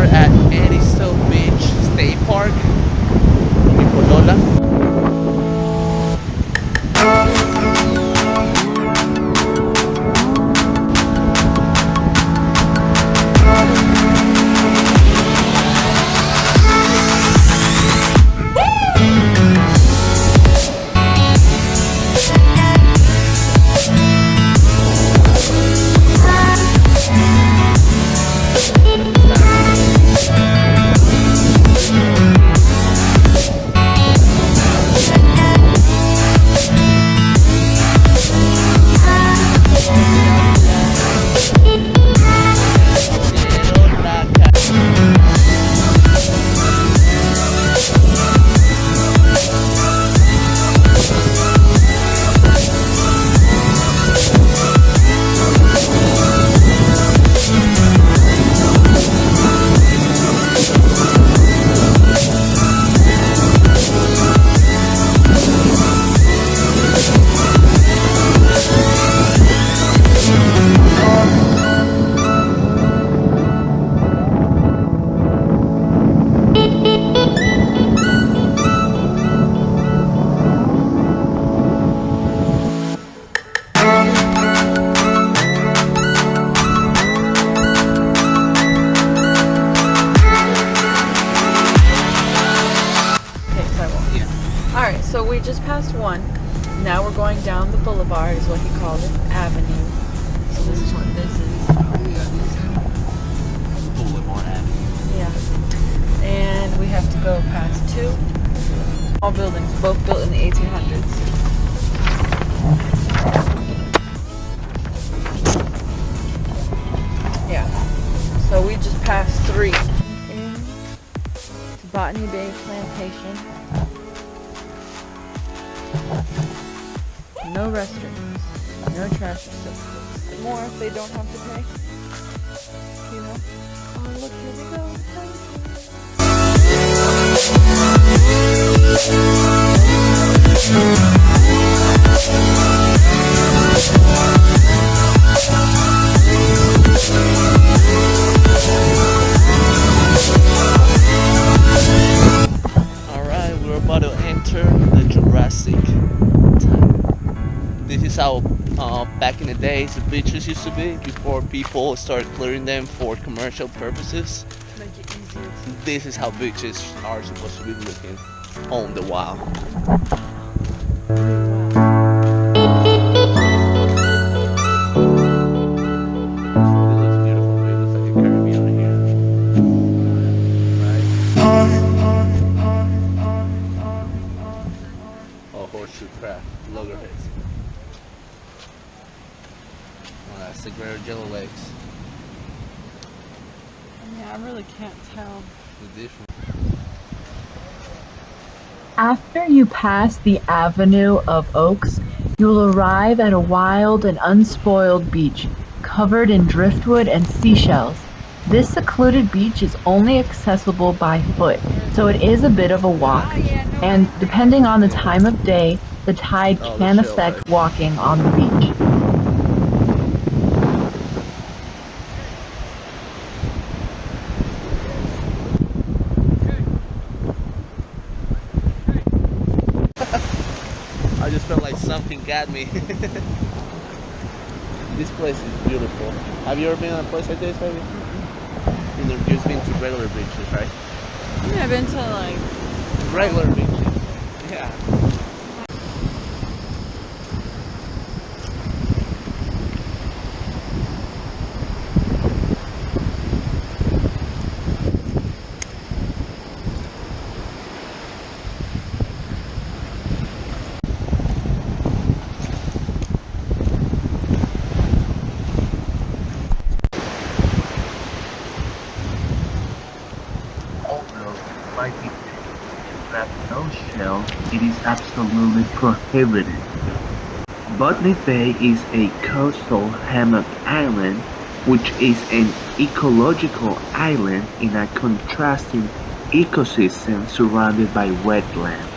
are at Edisto Beach State Park in Polola. So we just passed one. Now we're going down the boulevard, is what he called it, avenue. So this is what this is. Boulevard Avenue. Yeah. And we have to go past two small buildings, both built in the 1800s. Yeah. So we just passed three. In to Botany Bay Plantation. No restrooms, no trash pickups. More if they don't have to pay. You know? Oh, look, here we go. Alright, we're about to enter the Jurassic time. This is how back in the days the beaches used to be before people started clearing them for commercial purposes. Make it easier. This is how beaches are supposed to be looking on the wild. Horseshoe craft, loggerheads. Oh, that's the greater yellow legs. Yeah, I really can't tell. The difference. After you pass the avenue of oaks, you will arrive at a wild and unspoiled beach covered in driftwood and seashells. This secluded beach is only accessible by foot, so it is a bit of a walk, and depending on the time of day, the tide can affect walking on the beach. I just felt like something got me. This place is beautiful. Have you ever been on a place like this, baby? You've just been to regular beaches, right? Yeah, I've been to like regular beaches. Yeah. No shell, it is absolutely prohibited. Botany Bay is a coastal hammock island, which is an ecological island in a contrasting ecosystem surrounded by wetlands.